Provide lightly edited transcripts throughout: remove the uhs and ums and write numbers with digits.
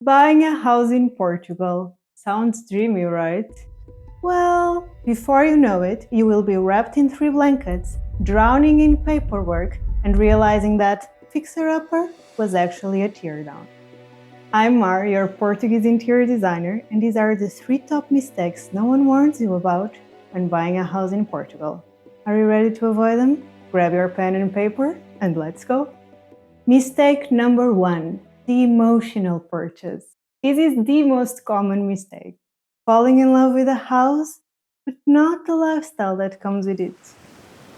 Buying a house in Portugal sounds dreamy, right? Well, before you know it, you will be wrapped in three blankets, drowning in paperwork, and realizing that Fixer Upper was actually a teardown. I'm Mar, your Portuguese interior designer, and these are the three top mistakes no one warns you about when buying a house in Portugal. Are you ready to avoid them? Grab your pen and paper, and let's go! Mistake number one, the emotional purchase. This is the most common mistake. Falling in love with a house, but not the lifestyle that comes with it.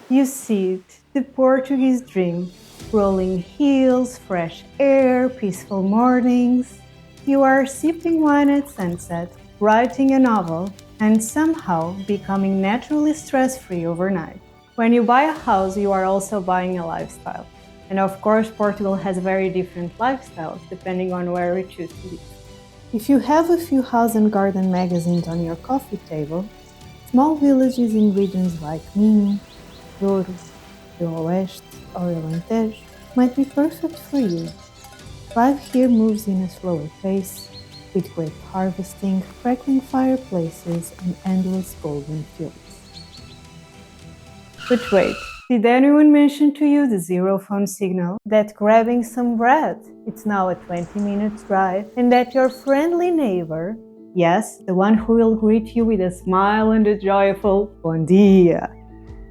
You see it, the Portuguese dream. Rolling hills, fresh air, peaceful mornings. You are sipping wine at sunset, writing a novel, and somehow becoming naturally stress free overnight. When you buy a house, you are also buying a lifestyle. And of course, Portugal has very different lifestyles depending on where you choose to live. If you have a few house and garden magazines on your coffee table, small villages in regions like Minho, Douro, the Oeste, or Alentejo might be perfect for you. Life here moves in a slower pace, with grape harvesting, crackling fireplaces, and endless golden fields. But wait, did anyone mention to you the zero phone signal? That grabbing some bread, it's now a 20 minutes drive, and that your friendly neighbor, yes, the one who will greet you with a smile and a joyful Bom dia,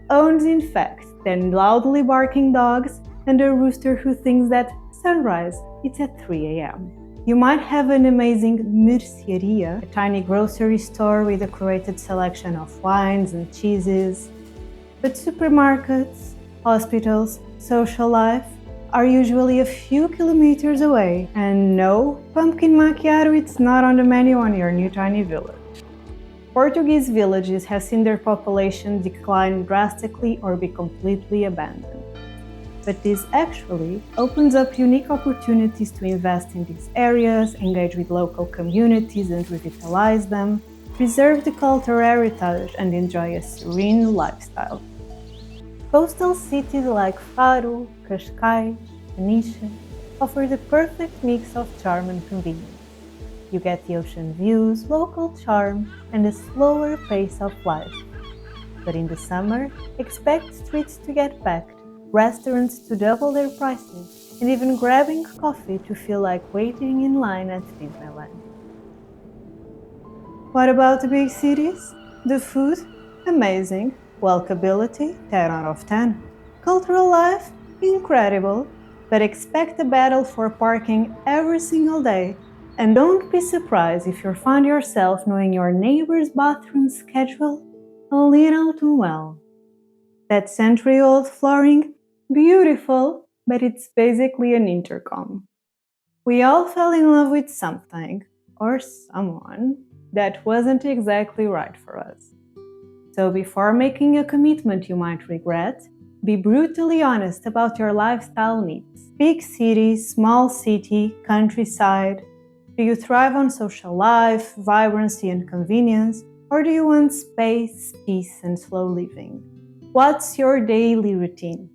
owns in fact 10 loudly barking dogs and a rooster who thinks that sunrise it's at 3 a.m. You might have an amazing mercearia, a tiny grocery store with a curated selection of wines and cheeses, but supermarkets, hospitals, social life are usually a few kilometers away, and no, pumpkin macchiato it's not on the menu on your new tiny village. Portuguese villages have seen their population decline drastically or be completely abandoned. But this actually opens up unique opportunities to invest in these areas, engage with local communities and revitalize them, preserve the cultural heritage, and enjoy a serene lifestyle. Coastal cities like Faro, Cascais, Peniche offer the perfect mix of charm and convenience. You get the ocean views, local charm, and a slower pace of life. But in the summer, expect streets to get packed, restaurants to double their prices, and even grabbing coffee to feel like waiting in line at Disneyland. What about the big cities? The food? Amazing. Walkability? 10 out of 10. Cultural life? Incredible. But expect a battle for parking every single day. And don't be surprised if you find yourself knowing your neighbor's bathroom schedule a little too well. That century-old flooring? Beautiful, but it's basically an intercom. We all fell in love with something, or someone, that wasn't exactly right for us. So before making a commitment you might regret, be brutally honest about your lifestyle needs. Big city, small city, countryside. Do you thrive on social life, vibrancy and convenience, or do you want space, peace and slow living? What's your daily routine?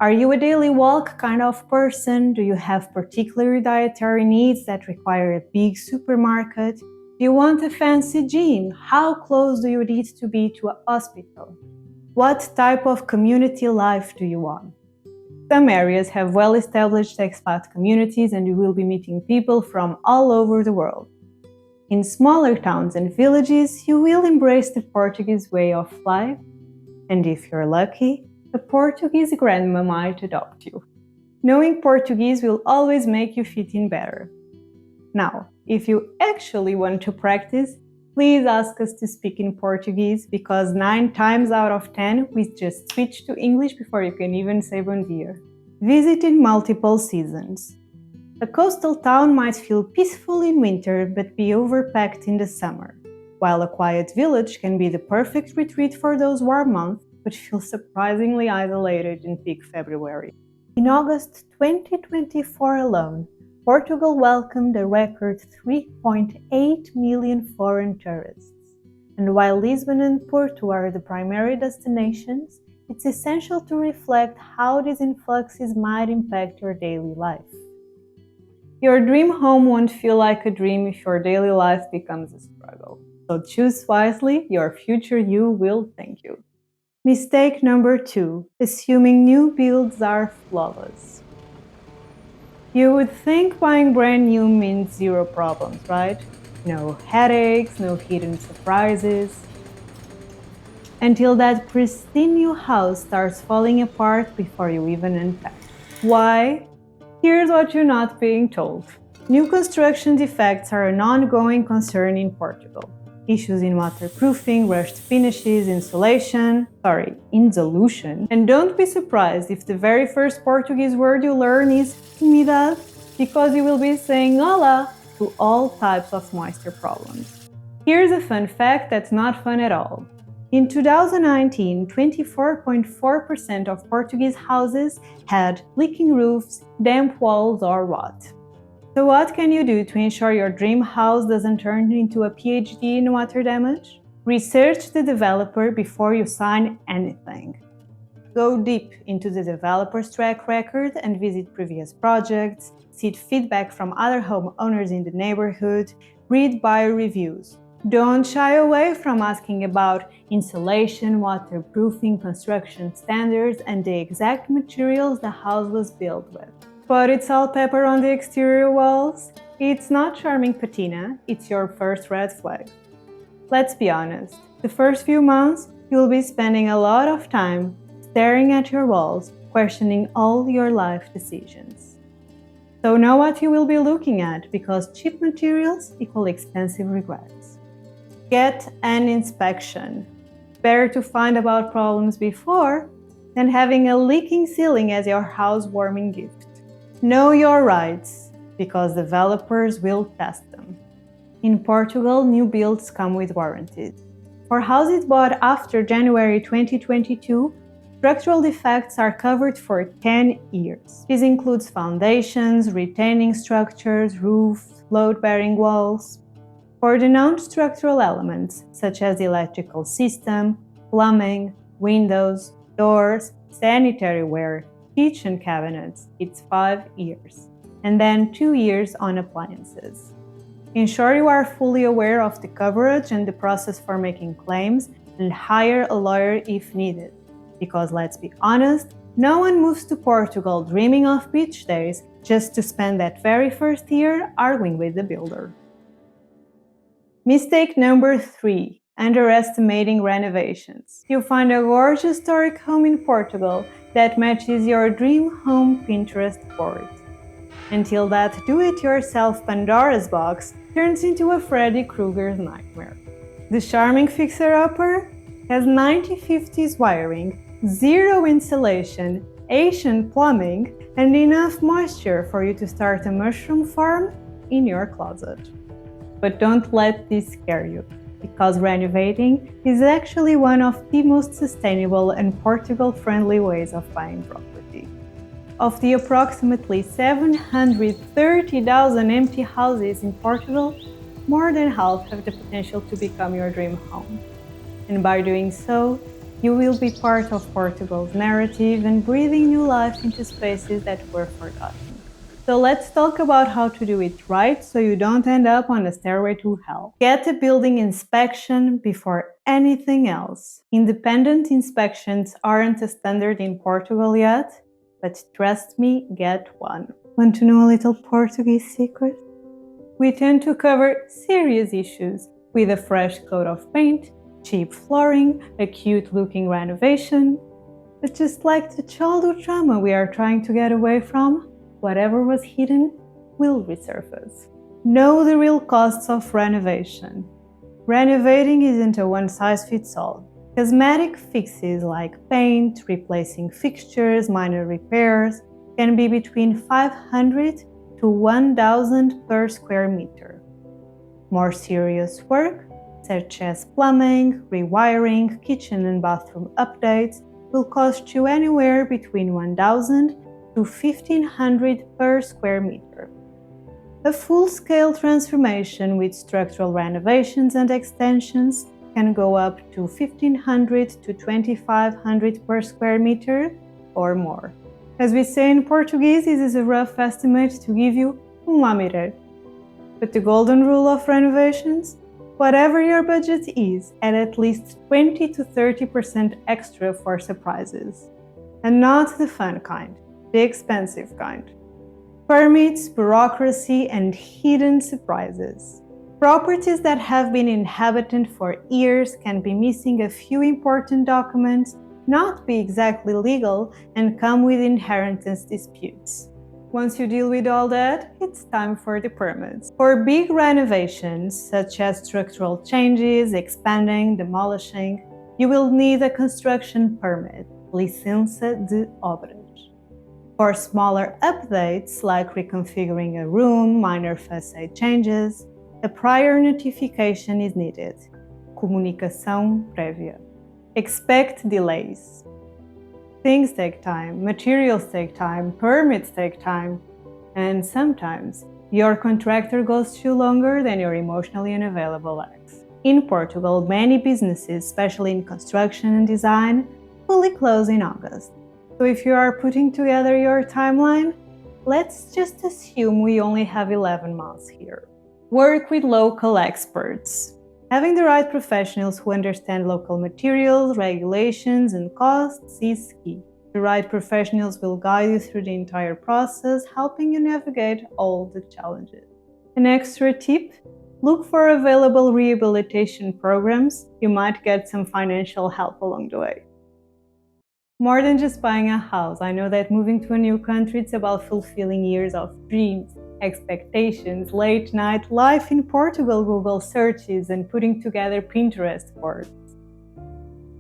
Are you a daily walk kind of person? Do you have particular dietary needs that require a big supermarket? Do you want a fancy gym? How close do you need to be to a hospital? What type of community life do you want? Some areas have well-established expat communities and you will be meeting people from all over the world. In smaller towns and villages, you will embrace the Portuguese way of life, and if you're lucky, a Portuguese grandma might adopt you. Knowing Portuguese will always make you fit in better. Now, if you actually want to practice, please ask us to speak in Portuguese because 9 times out of 10 we just switch to English before you can even say bom dia. Visit in multiple seasons. A coastal town might feel peaceful in winter but be overpacked in the summer, while a quiet village can be the perfect retreat for those warm months but feel surprisingly isolated in peak February. In August 2024 alone, Portugal welcomed a record 3.8 million foreign tourists. And while Lisbon and Porto are the primary destinations, it's essential to reflect how these influxes might impact your daily life. Your dream home won't feel like a dream if your daily life becomes a struggle. So choose wisely, your future you will thank you. Mistake number 2, assuming new builds are flawless. You would think buying brand new means zero problems, right? No headaches, no hidden surprises. Until that pristine new house starts falling apart before you even unpack. Why? Here's what you're not being told. New construction defects are an ongoing concern in Portugal. Issues in waterproofing, rushed finishes, insulation, and don't be surprised if the very first Portuguese word you learn is umidade, because you will be saying hola to all types of moisture problems. Here's a fun fact that's not fun at all. In 2019, 24.4% of Portuguese houses had leaking roofs, damp walls, or rot. So what can you do to ensure your dream house doesn't turn into a PhD in water damage? Research the developer before you sign anything. Go deep into the developer's track record and visit previous projects, seek feedback from other homeowners in the neighborhood, read buyer reviews. Don't shy away from asking about insulation, waterproofing, construction standards, and the exact materials the house was built with. But it's all pepper on the exterior walls? It's not charming patina, it's your first red flag. Let's be honest, the first few months you'll be spending a lot of time staring at your walls, questioning all your life decisions. So know what you will be looking at, because cheap materials equal expensive regrets. Get an inspection. Better to find about problems before than having a leaking ceiling as your housewarming gift. Know your rights, because developers will test them. In Portugal, new builds come with warranties. For houses bought after January 2022, structural defects are covered for 10 years. This includes foundations, retaining structures, roofs, load-bearing walls. For the non-structural elements, such as the electrical system, plumbing, windows, doors, sanitary ware, kitchen cabinets, it's 5 years, and then 2 years on appliances. Ensure you are fully aware of the coverage and the process for making claims, and hire a lawyer if needed. Because let's be honest, no one moves to Portugal dreaming of beach days just to spend that very first year arguing with the builder. Mistake number 3, underestimating renovations. You find a gorgeous historic home in Portugal that matches your dream home Pinterest board. Until that do-it-yourself Pandora's box turns into a Freddy Krueger's nightmare. The charming fixer-upper has 1950s wiring, zero insulation, Asian plumbing, and enough moisture for you to start a mushroom farm in your closet. But don't let this scare you, because renovating is actually one of the most sustainable and Portugal-friendly ways of buying property. Of the approximately 730,000 empty houses in Portugal, more than half have the potential to become your dream home. And by doing so, you will be part of Portugal's narrative and breathing new life into spaces that were forgotten. So let's talk about how to do it right so you don't end up on the stairway to hell. Get a building inspection before anything else. Independent inspections aren't a standard in Portugal yet, but trust me, get one. Want to know a little Portuguese secret? We tend to cover serious issues with a fresh coat of paint, cheap flooring, a cute-looking renovation. But just like the childhood trauma we are trying to get away from, whatever was hidden will resurface. Know the real costs of renovation. Renovating isn't a one-size-fits-all. Cosmetic fixes like paint, replacing fixtures, minor repairs can be between 500 to 1,000 per square meter. More serious work, such as plumbing, rewiring, kitchen and bathroom updates, will cost you anywhere between 1,000 to 1,500 per square meter. A full-scale transformation with structural renovations and extensions can go up to 1,500 to 2,500 per square meter or more. As we say in Portuguese, this is a rough estimate to give you Mamirer. But the golden rule of renovations? Whatever your budget is, add at least 20 to 30% extra for surprises. And not the fun kind, the expensive kind. Permits, bureaucracy, and hidden surprises. Properties that have been inhabited for years can be missing a few important documents, not be exactly legal, and come with inheritance disputes. Once you deal with all that, it's time for the permits. For big renovations, such as structural changes, expanding, demolishing, you will need a construction permit, licença de obras. For smaller updates, like reconfiguring a room, minor facade changes, a prior notification is needed. Comunicação prévia. Expect delays. Things take time, materials take time, permits take time, and sometimes your contractor goes through longer than your emotionally unavailable ex. In Portugal, many businesses, especially in construction and design, fully close in August. So if you are putting together your timeline, let's just assume we only have 11 months here. Work with local experts. Having the right professionals who understand local materials, regulations, and costs is key. The right professionals will guide you through the entire process, helping you navigate all the challenges. An extra tip: look for available rehabilitation programs. You might get some financial help along the way. More than just buying a house, I know that moving to a new country is about fulfilling years of dreams, expectations, late night life in Portugal Google searches, and putting together Pinterest boards.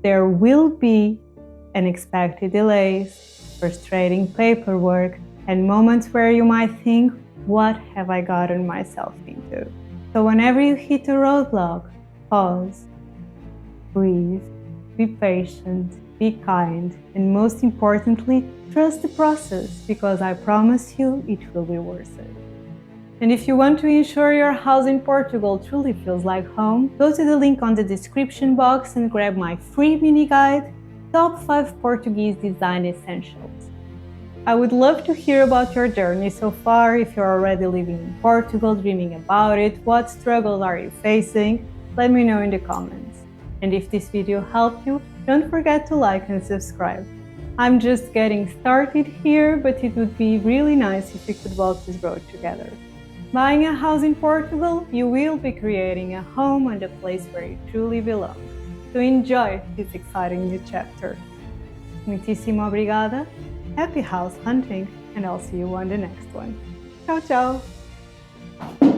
There will be unexpected delays, frustrating paperwork, and moments where you might think, what have I gotten myself into? So whenever you hit a roadblock, pause, breathe, be patient, be kind, and most importantly, trust the process, because I promise you it will be worth it. And if you want to ensure your house in Portugal truly feels like home, go to the link on the description box and grab my free mini guide, Top 5 Portuguese Design Essentials. I would love to hear about your journey so far. If you're already living in Portugal, dreaming about it, what struggles are you facing? Let me know in the comments. And if this video helped you, don't forget to like and subscribe. I'm just getting started here, but it would be really nice if we could walk this road together. Buying a house in Portugal, you will be creating a home and a place where you truly belong. So enjoy this exciting new chapter. Muitíssimo obrigada, happy house hunting, and I'll see you on the next one. Ciao, ciao!